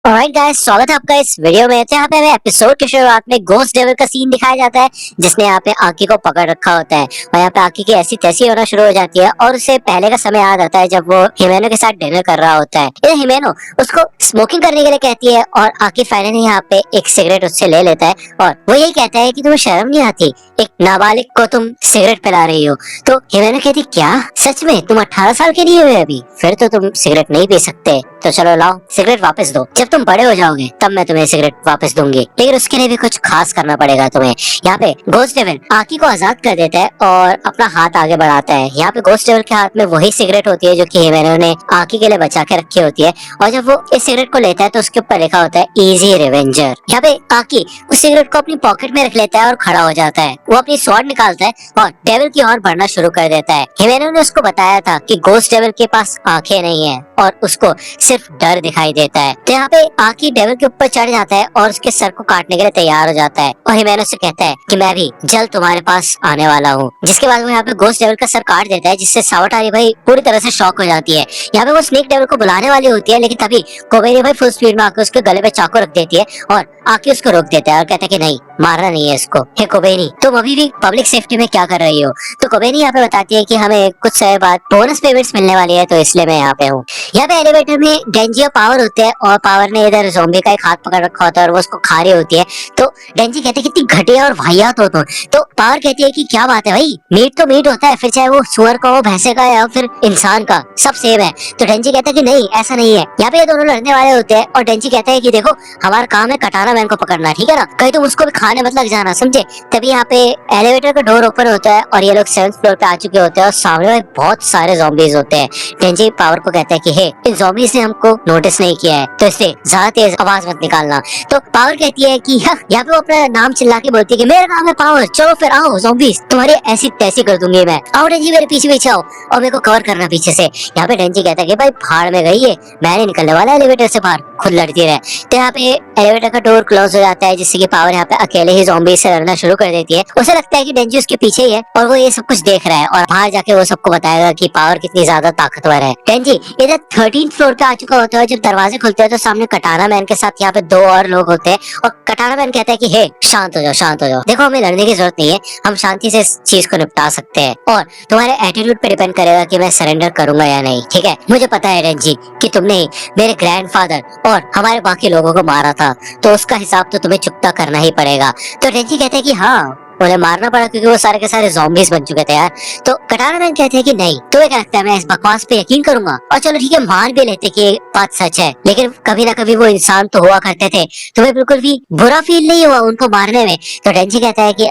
Alright guys, स्वागत है आपका इस वीडियो में। तो यहाँ पे हमें एपिसोड की शुरुआत में घोस्ट डेविल का सीन दिखाया जाता है, जिसने यहाँ पे आकी को पकड़ रखा होता है और यहाँ पे आकी की ऐसी तैसी होना शुरू हो जाती है और उसे पहले का समय याद आता है जब वो हिमेनो के साथ डिनर कर रहा होता है। इधर हिमेनो उसको स्मोकिंग करने के लिए कहती है और आकी फाइनली यहाँ पे एक सिगरेट उससे ले लेता है और वो यही कहता है कि तुम्हें शर्म नहीं आती, एक नाबालिग को तुम सिगरेट पिला रही हो। तो हिमेनो कहती, क्या सच में तुम 18 साल के नहीं हुए अभी? फिर तो तुम सिगरेट नहीं पी सकते, तो चलो लाओ सिगरेट वापस दो, जब तुम बड़े हो जाओगे तब मैं तुम्हें सिगरेट वापस दूंगी, लेकिन उसके लिए भी कुछ खास करना पड़ेगा तुम्हें। यहाँ पे घोस्ट डेविल आकी को आजाद कर देता है और अपना हाथ आगे बढ़ाता है। यहाँ पे घोस्ट डेविल के हाथ में वही सिगरेट होती है जो कि हिमेनो ने आकी के लिए बचा के रखी होती है और जब वो इस सिगरेट को लेता है तो उसके ऊपर लिखा होता है इजी रिवेंजर। यहाँ पे आकी उस सिगरेट को अपनी पॉकेट में रख लेता है और खड़ा हो जाता है। वो अपनी स्वॉर्ड निकालता है और डेविल की ओर बढ़ना शुरू कर देता है। हिमेनो ने उसको बताया था कि घोस्ट डेविल के पास आंखें नहीं है और उसको सिर्फ डर दिखाई देता है। तो यहाँ पे आकी डेविल के ऊपर चढ़ जाता है और उसके सर को काटने के लिए तैयार हो जाता है और हिमेनो से कहता है कि मैं भी जल्द तुम्हारे पास आने वाला हूँ। जिसके बाद वो यहाँ पे घोस्ट डेविल का सर काट देता है, जिससे सावटारी भाई पूरी तरह से शॉक हो जाती है। यहाँ पे वो स्नेक डेविल को बुलाने वाली होती है, लेकिन तभी कोबेरी भाई फुल स्पीड में आके उसके गले पे चाकू रख देती है और आके उसको रोक देता है और कहता है कि नहीं, मारना नहीं है इसको। हे कोबेरी, तुम अभी भी पब्लिक सेफ्टी में क्या कर रही हो? तो कोबेरी यहाँ पे बताती है कि हमें कुछ समय बाद बोनस पेमेंट्स मिलने वाली है, तो इसलिए मैं यहाँ पे हूँ। यहाँ पे एलिवेटर में डेंजी और पावर होते हैं और पावर ने इधर ज़ॉम्बी का एक हाथ पकड़ रखा होता है और वो उसको खा रही होती है। तो डेंजी कहते हैं कितनी घटिया और वाहियात हो तुम। तो पावर कहती है कि क्या बात है भाई, मीट तो मीट होता है, फिर चाहे वो सुअर का हो, भैंसे का या फिर इंसान का, सब सेम है। तो डेंजी कहता है कि नहीं, ऐसा नहीं है। यहाँ पे ये दोनों लड़ने वाले होते हैं और डेंजी कहता है कि देखो, हमारा काम है कटाना मैन को पकड़ना, ठीक है ना, कहीं तुम उसको भी खाने मत लग जाना, समझे। तभी यहाँ पे एलिवेटर का डोर ओपन होता है और ये लोग 7th फ्लोर पे आ चुके होते हैं और सामने में बहुत सारे ज़ॉम्बीज होते हैं। डेंजी पावर को कहता है कि हे, इन ज़ॉम्बीज ने हमको नोटिस नहीं किया है, तो इसलिए ज्यादा तेज आवाज मत निकालना। तो पावर कहती है कि यहाँ पे वो अपना नाम चिल्ला के बोलती है कि मेरा नाम है पावर, चलो फिर आओ ज़ॉम्बीज, तुम्हारी ऐसी तैसी कर दूंगी मैं। आओ डेंजी, मेरे पीछे पीछे आओ और मेरे को कवर करना पीछे से। यहाँ पे डेंजी कहता है कि भाई भाड़ में गई है, मैं नहीं निकलने वाला एलिवेटर से बाहर, खुद लड़ती रहे। तो यहाँ पे एलिवेटर का डोर क्लोज हो जाता है, जिससे कि पावर यहाँ पे अकेले ही ज़ॉम्बी से लड़ना शुरू कर देती है। उसे लगता है कि डेंजी उसके पीछे ही है और वो ये सब कुछ देख रहा है और बाहर जाके वो सबको बताएगा कि पावर कितनी ज्यादा ताकतवर है। डेंजी इधर 13th फ्लोर पे आ चुका होता है। जब दरवाजे खुलते हैं तो सामने कटाना मैन के साथ यहाँ पे 2 और लोग होते हैं और कटाना मैन कहता है कि हे, शांत हो जाओ, शांत हो जाओ, देखो हमें लड़ने की जरूरत नहीं है, हम शांति से इस चीज को निपटा सकते हैं और तुम्हारे एटीट्यूड पे डिपेंड करेगा कि मैं सरेंडर करूंगा या नहीं, ठीक है। मुझे पता है डेंजी कि तुमने मेरे ग्रैंडफादर और हमारे बाकी लोगों को मारा था, तो उसका हिसाब तो तुम्हें चुकता करना ही पड़ेगा। तो डेंजी कहते हैं कि हाँ, उन्हें मारना पड़ा क्योंकि वो सारे के सारे ज़ॉम्बीज बन चुके थे यार। तो कटाना मैन कहते हैं कि नहीं, तुम्हें क्या लगता है मैं इस बकवास पे यकीन करूंगा? और चलो ठीक है, मान भी लेते कि ये बात सच है, लेकिन कभी ना कभी वो इंसान तो हुआ करते थे, तुम्हें बिल्कुल भी बुरा फील नहीं हुआ उनको मारने में? तो डेंजी कहता है कि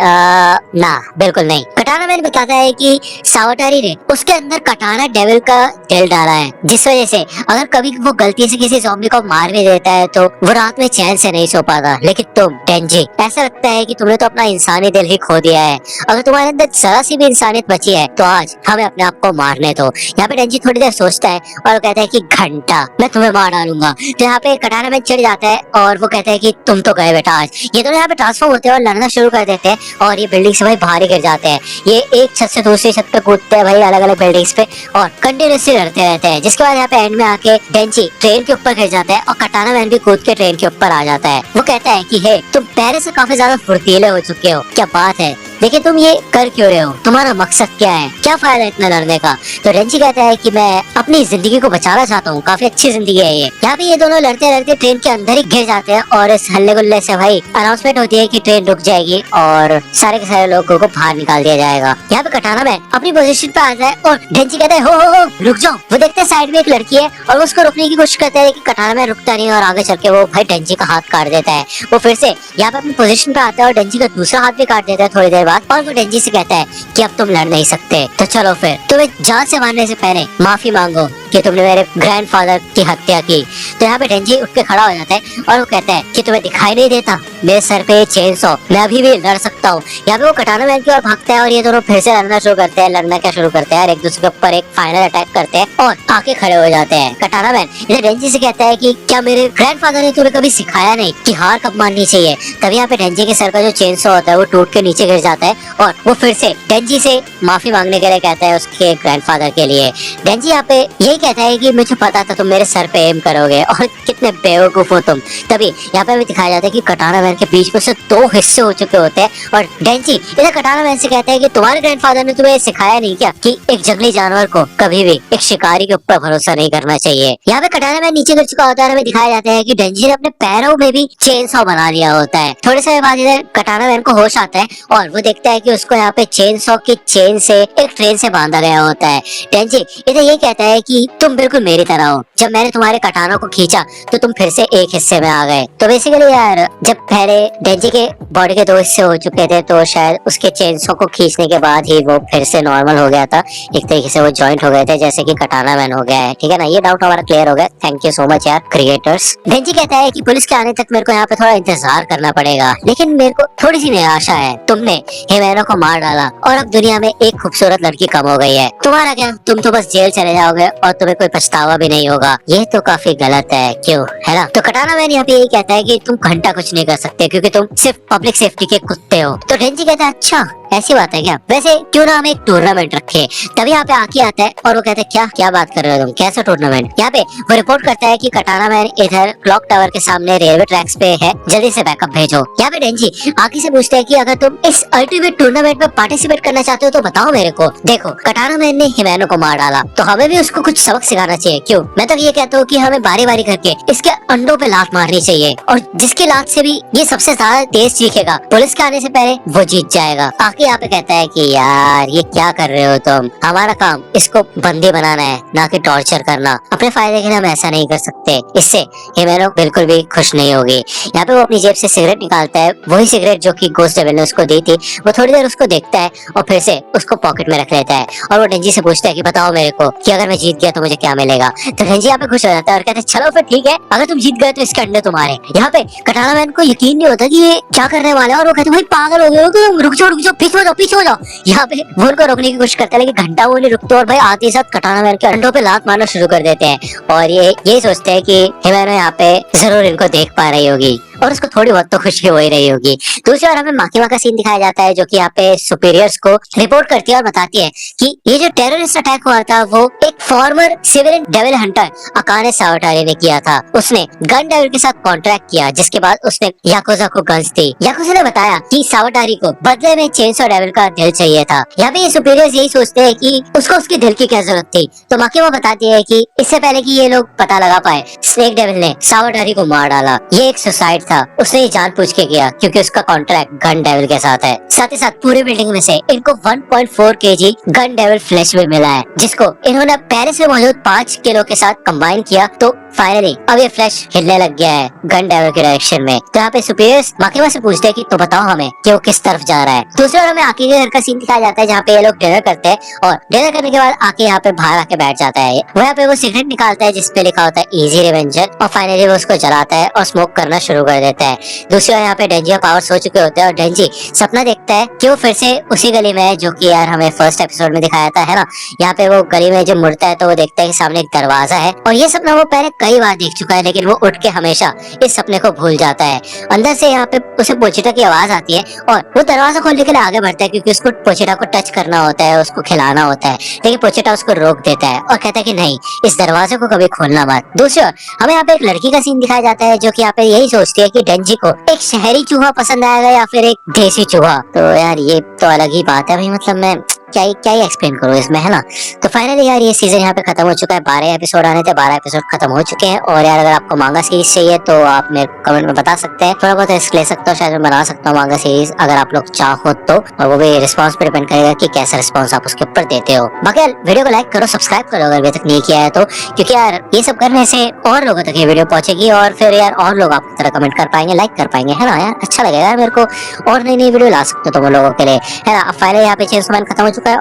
ना, बिल्कुल नहीं। कटाना मैन बताता है कि सावटारी ने उसके अंदर कटाना डेविल का दिल डाला है, जिस वजह से अगर कभी वो गलती से किसी ज़ॉम्बी को मार भी देता है तो वो रात में चैन से नहीं सो पाता। लेकिन तुम डेंजी, ऐसा लगता है कि तुमने तो अपना इंसानी दिल खो दिया है। अगर तुम्हारे अंदर जरा सी भी इंसानियत बची है तो आज हमें अपने आप को मारने दो। यहाँ पे डेंजी थोड़ी देर सोचता है और वो कहता है कि घंटा, मैं तुम्हें मार डालूंगा। तो यहाँ पे कटाना में चिढ़ जाता है और वो कहता है कि तुम तो गए बेटा आज। ये दोनों यहाँ पे ट्रांसफॉर्म होते हैं और लड़ना शुरू कर देते हैं और ये बिल्डिंग से भाई बाहर ही गिर जाते हैं। ये एक छत से दूसरी छत पे कूदते हैं भाई, अलग अलग बिल्डिंग्स पे, और कंटिन्यूसली लड़ते रहते हैं। जिसके बाद यहाँ पे एंड में आके डेंजी ट्रेन के ऊपर गिर जाता है और कटाना मैन भी कूद के ट्रेन के ऊपर आ जाता है। वो कहता है कि हे, तुम पहले से काफी ज्यादा फुर्तीले हो चुके हो, क्या बात है, लेकिन तुम ये कर क्यों रहे हो? तुम्हारा मकसद क्या है? क्या फायदा इतना लड़ने का? तो डेंजी कहता है कि मैं अपनी जिंदगी को बचाना चाहता हूँ, काफी अच्छी जिंदगी है ये। यहाँ पे ये दोनों लड़ते लड़ते ट्रेन के अंदर ही गिर जाते हैं और इस हल्ले गुल्ले से भाई अनाउंसमेंट होती है कि ट्रेन रुक जाएगी और सारे के सारे लोगों को बाहर निकाल दिया जाएगा। यहाँ पे कटाना मैन अपनी पोजीशन पे आता है और डेंजी कहता है हो रुक जाओ। वो देखते हैं साइड में एक लड़की है और वो उसको रोकने की कोशिश करते हैं, लेकिन कटाना मैन रुकता नहीं और आगे चल के वो भाई डेंजी का हाथ काट देता है। वो फिर से यहाँ पे अपनी पोजीशन पे आता है और डेंजी का दूसरा हाथ भी काट देता है थोड़ी देर बाद, और वो डेंजी से कहता है कि अब तुम लड़ नहीं सकते, तो चलो फिर तुम्हें जान से मारने से पहले माफी मांगो कि तुमने मेरे ग्रैंडफादर की हत्या की। तो यहाँ पे डेंजी उठ के खड़ा हो जाता है और वो कहता है कि तुम्हें दिखाई नहीं देता मेरे सर पे चेन सॉ, मैं अभी भी लड़ सकता हूँ। यहाँ पे वो कटाना मैन की ओर भागता है और ये दोनों फिर से लड़ना शुरू करते हैं। लड़ना क्या शुरू करते हैं, एक दूसरे के ऊपर एक फाइनल अटैक करते हैं और आके खड़े हो जाते हैं। कटाना मैन इधर डेंजी से कहता है कि क्या मेरे ग्रैंडफादर ने तुम्हें कभी सिखाया नहीं कि हार कब माननी चाहिए? तभी यहाँ पे डेंजी के सर का जो चेन सॉ होता है वो टूट के नीचे गिर जाता है और वो फिर से डेंजी से माफी मांगने के लिए कहता है उसके ग्रैंडफादर के लिए। डेंजी यहाँ पे यही कहता है कि मुझे पता था तुम मेरे सर पे एम करोगे और कितने बेवकूफ हो तुम। तभी यहाँ पे भी दिखाया जाता है कि कटाना मैन के बीच में से दो हिस्से हो चुके होते हैं और डेंजी इधर कटाना मैन से कहता है कि तुम्हारे ग्रैंडफादर ने तुम्हें सिखाया नहीं क्या कि एक जंगली जानवर को कभी भी एक शिकारी के ऊपर भरोसा नहीं करना चाहिए। यहाँ पे कटाना मैन नीचे गिर चुका होता है और हमें दिखाया जाता है कि डेंजी ने अपने पैरों में भी चेन सॉ बना लिया होता है। थोड़े समय बाद इधर कटाना मैन को होश आता है और वो देखता है कि उसको यहाँ पे चेन सॉ की चेन से एक ट्रेन से बांधा गया होता है। डेंजी इधर ये कहता है कि तुम बिल्कुल मेरी तरह हो, जब मैंने तुम्हारे कटानों को खींचा तो तुम फिर से एक हिस्से में आ गए। तो बेसिकली यार जब पहले डेंजी के बॉडी के दो हिस्से हो चुके थे तो शायद उसके चेन सॉ को खींचने के बाद ही वो फिर से नॉर्मल हो गया था, एक तरीके से वो जॉइंट हो गए थे जैसे कि कटाना मैन हो गया है। ठीक है ना, ये डाउट हमारा क्लियर हो गया। थैंक यू सो मच यार क्रिएटर्स। डेंजी कहता है कि पुलिस के आने तक मेरे को यहाँ पे थोड़ा इंतजार करना पड़ेगा, लेकिन मेरे को थोड़ी सी निराशा है। तुमने हिमेनो को मार डाला और अब दुनिया में एक खूबसूरत लड़की कम हो गई है। तुम्हारा क्या, तुम तो बस जेल चले जाओगे और तुम्हें कोई पछतावा भी नहीं होगा। ये तो काफी गलत है, क्यों, है ना? तो कटाना मैन यहाँ पे यही कहता है कि तुम घंटा कुछ नहीं कर सकते क्योंकि तुम सिर्फ पब्लिक सेफ्टी के कुत्ते हो। तो डेंजी कहता है अच्छा ऐसी बात है क्या, वैसे क्यों ना हम एक टूर्नामेंट रखे। तभी यहाँ पे आकी आता है और वो कहता है क्या बात कर रहे हो तुम, कैसा टूर्नामेंट। यहाँ पे वो रिपोर्ट करता है कि कटाना मैन इधर क्लॉक टावर के सामने रेलवे ट्रैक्स पे है, जल्दी से बैकअप भेजो। यहाँ पे डेंजी आकी से पूछता है कि अगर तुम इस अल्टीमेट टूर्नामेंट में पार्टिसिपेट करना चाहते हो तो बताओ मेरे को। देखो कटाना मैन ने हिमेनो को मार डाला तो हमें भी उसको कुछ सबक सिखाना चाहिए। क्यों, मैं तो ये कहता हूँ कि हमें बारी बारी करके इसके अंडों पे लात मारनी चाहिए और जिसकी लात से भी ये सबसे ज्यादा तेज सीखेगा पुलिस के आने से पहले वो जीत जाएगा। आकी यहाँ पे कहता है कि यार ये क्या कर रहे हो तुम, हमारा काम इसको बंदी बनाना है ना कि टॉर्चर करना। अपने फायदे के लिए हम ऐसा नहीं कर सकते, इससे हिमेनो बिल्कुल भी खुश नहीं होगी। यहाँ पे वो अपनी जेब से सिगरेट निकालता है, वही सिगरेट जो कि गोस्ट डेविल ने उसको दी थी। वो थोड़ी देर उसको देखता है और फिर से उसको पॉकेट में रख लेता है और वो डेंजी से पूछता है कि बताओ मेरे को कि अगर मैं जीत गया तो मुझे क्या मिलेगा। तो डेंजी यहाँ पे खुश हो जाता है और कहता है चलो फिर ठीक है, अगर तुम जीत गए तो इसके अंडे तुम्हारे। यहाँ पे कटाना मैन को यकीन नहीं होता कि ये क्या करने वाले हैं और वो कहते हैं भाई पागल हो गए हो तुम, रुक जाओ पीछे हो जाओ। यहाँ पे वो उनको रोकने की कोशिश करता है लेकिन घंटा वो नहीं रुकते और भाई आते ही साथ कटाना मैन के अंडों पे लात मारना शुरू कर देते हैं और ये सोचते हैं कि हिमेनो यहाँ पे जरूर इनको देख पा रही होगी और उसको थोड़ी बहुत तो खुशी हो ही रही होगी। दूसरी ओर हमें माकिमा का सीन दिखाया जाता है जो कि यहाँ पे सुपीरियर्स को रिपोर्ट करती है और बताती है कि ये जो टेररिस्ट अटैक हुआ था वो एक former civilian devil hunter Akane Sawatari ने किया था। उसने गन डेविल के साथ कॉन्ट्रैक्ट किया जिसके बाद उसने याकुजा को गन्स दी। याकुजा ने बताया कि सावटारी को बदले में चेनसॉ डेविल का दिल चाहिए था। यहाँ पे ये सुपीरियर्स यही सोचते हैं कि उसको उसके दिल की क्या जरूरत थी। तो माकिमा बताती है कि इससे पहले कि ये लोग पता लगा पाए स्नेक डेविल ने सावटारी को मार डाला, ये एक सुसाइड था। उसने ये जानबूझ के किया क्योंकि उसका कॉन्ट्रैक्ट गन डेविल के साथ है। साथ ही साथ पूरी बिल्डिंग में से इनको 1.4 kg गन डेविल फ्लैश भी मिला है जिसको इन्होंने पेरिस में मौजूद 5 किलो के साथ कंबाइन किया तो फाइनली अब ये फ्लैश हिलने लग गया है गन डेविल के डायरेक्शन में। तो यहाँ पे सुपीरियर्स माकिमा से पूछते हैं कि तो बताओ हमें कि वो किस तरफ जा रहा है। दूसरे ओर हमें आकी के घर का सीन दिखाया जाता है जहाँ पे ये लोग डिनर करते हैं और डिनर करने के बाद आके यहाँ पे बाहर आके बैठ जाता है। वो यहाँ पे वो सिगरेट निकालता है जिसपे लिखा होता है इजी रिवेंजर और फाइनली वो उसको जलाता है और स्मोक करना शुरू कर देता है। दूसरी ओर यहाँ पे डेंजी और पावर्स हो चुके होते हैं और डेंजी सपना देखता है कि वो फिर से उसी गली में है जो कि यार हमें फर्स्ट एपिसोड में दिखाया था, है ना। यहाँ पे वो गली में जो मुड़ता है तो वो देखता है कि सामने एक दरवाजा है और ये सपना वो पहले कई बार देख चुका है लेकिन वो उठ के हमेशा इस सपने को भूल जाता है। अंदर से यहाँ पे उसे पोचिटा की आवाज आती है और वो दरवाजा खोलने के लिए आगे बढ़ता है क्योंकि उसको पोचिटा को टच करना होता है, उसको खिलाना होता है, लेकिन पोचिटा उसको रोक देता है और कहता है कि नहीं, इस दरवाजे को कभी खोलना मत। दूसरी ओर हमें यहाँ पे एक लड़की का सीन दिखाया जाता है जो कि यहाँ पे यही सोचती है कि डेंजी को एक शहरी चूहा पसंद आएगा या फिर एक देसी चूहा। तो यार ये तो अलग ही बात है भाई, मतलब मैं क्या ही एक्सप्लेन करूँ इसमें, है ना। तो फाइनली यार ये सीजन यहाँ पे खत्म हो चुका है। 12 एपिसोड आने थे, 12 एपिसोड खत्म हो चुके हैं। और यार अगर आपको मांगा सीरीज चाहिए तो आप मेरे कमेंट में बता सकते हैं, थोड़ा बहुत रिस्क ले सकता हूँ, शायद मैं बना सकता हूँ मांगा सीरीज अगर आप लोग चाहो तो। और वो भी रिस्पॉन्स पे डिपेंड करेगा कि कैसा रिस्पॉन्स आप उसके ऊपर देते हो। बाकी यार वीडियो को लाइक करो, सब्सक्राइब करो अगर अभी तक नहीं किया है तो, क्योंकि यार ये सब करने से और लोगों तक ये वीडियो पहुंचेगी और फिर यार और लोग आपकी तरह कमेंट कर पाएंगे, लाइक कर पाएंगे, है ना। यार अच्छा लगेगा यार मेरे को, और नई वीडियो ला सकते हो तुम लोगों के लिए, है ना। अब फाइनली यहाँ पे चेंसमैन खत्म हो चुका है।